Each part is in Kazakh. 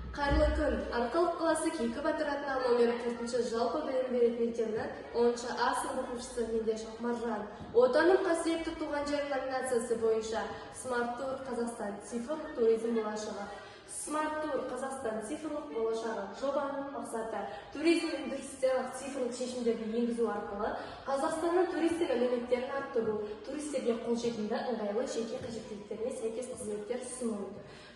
Қайырлы күн. Арқалық қаласы Кейкі Батыр атындағы номер 4-ші жалпы білім беретін мектебінің 10-ші А сынып оқушысы Мендешов Маржан. Отаным қасиетті туған жер номинациясы бойынша Smart Tour Қазақстан цифрлық туризм болашағы. Smart Tour Қазақстан цифрлық болашағы жобаның мақсаты туризм индустриялық цифрлық шешімдерді енгізу арқылы Қазақстанның туристік әлеуеттерін арттыру, туристерге қолжетімді ыңғайлы жеке қажеттіліктеріне сәйкес қызметтер ұсыну.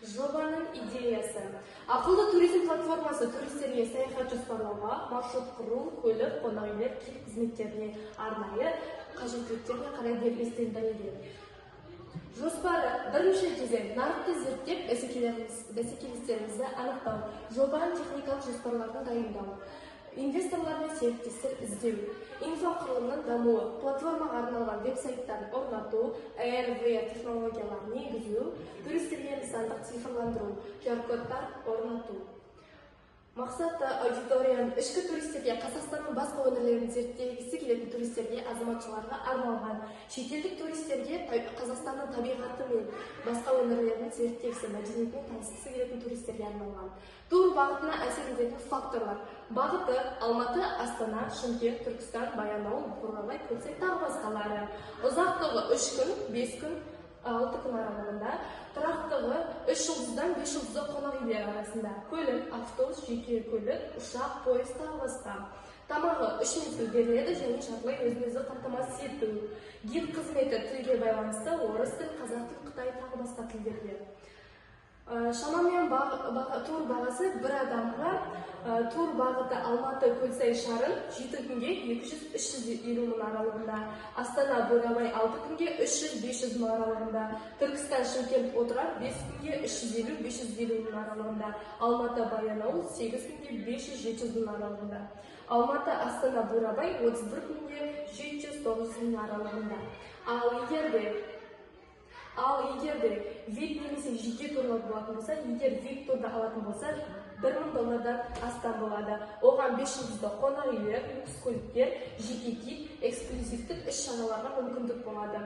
Жобаның идеясы: ақылды туризм платформасы туристерге саяхат жоспарлауға, маршрут құру, көлік, қонақүйлер, қызметтеріне арнайы қажеттіліктерге қарай дербестігін дәлелдейді. Жоспары: бірінші кезең нарықты зерттеп, бәсекелестерімізді анықтау, жобаның техникалық жоспарларын дайындау, инвесторлар мен серіктестер іздеу, инфрақұрылымның дамуы, платформаға арналған веб-сайттарын орнату, РВ технологияларын енгізу, туристерге нысандық цифрландыру, QR-кодтар орнату. Мақсаты: аудиторияның ішкі туристерге, Қазақстанның басқа өңірлерін зерттегісі келетін туристерге, азаматшыларға арналған, шетелдік туристерге Қазақстанның табиғаты мен басқа өңірлерін зерттегісі, мәдениетімен танысқысы келетін туристерге арналған. Тур бағытына әсер ететін факторлар: бағыты Алматы, Астана, Шымкент, Түркістан, Баянауыл, Бурабай, Көлсай тағы басқалары. Ұзақтығы 3 күн, 5 күн, 6 күн аралығында. Тұрақтығы 3 жұлдыздан 5 жұлдызды қонақ үйлер арасында. Көлік, автобус, жеке көлік, ұшақ, пойыз тағы басқа. Тамағы 3 мезгіл беріледі және жартылай өзін-өзі қамтамасыз ету. Гид қызметі тілге байланысты орыс тіл, қазақ тіл, қытай тағы басқа тілдерде. Шамамен тур бағасы бір адамға тур бағыты Алматы Көлсай шарын 7 күнге 200-350 мың аралығында, Астана Бурабай 6 күнге 300-500 мың аралығында, Түркістан Шымкент отырар 5 күнге 350-550 мың аралығында, Алматы Баянауыл 8 күнге 500-700 мың аралығында, Алматы Астана Бурабай 31 күнге 700-900 мың аралығында. Ал егерде VIP немесе жеке турлар болатын болса, егер VIP турды алатын болса, $1000 астам болады. Оған 5 жұлдызды қонақ үйлер, люкс көліктер, жеке гид, эксклюзивтік іс-шараларға мүмкіндік болады.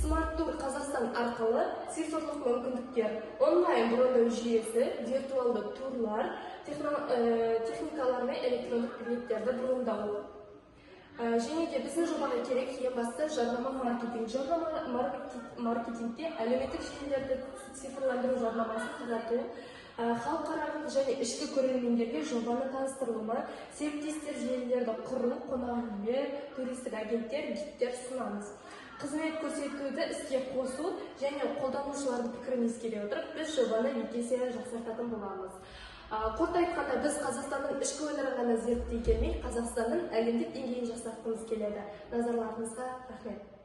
Smart Tour Қазақстан арқылы цифрлық мүмкіндіктер: онлайн брондау жүйесі, виртуалды турлар, техникалар мен электрондық билеттерді брондау. Және де біздің жобаға керек ең басты жарнама маркетинг. Жарнама маркетингте әлеуметтік желілерді цифрландыру жарнамасын тарату, халықаралық және ішкі көрермендерге жобаны таныстырылуына, серіктестер желілерді құру, қонақүйлер, туристік агенттер, гидтер ұсынамыз. Қызмет көрсетуді іске қосу және қолданушылардың пікірін ескере отырып, біз жобаны 2 есе жақсартатын боламыз. Қорыта айтқанда, біз Қазақстанның ішкі өңірін ғана зерттей келмей, Қазақстанның әлемдік деңгейін жақсартқымыз келеді. Назарларыңызға рахмет.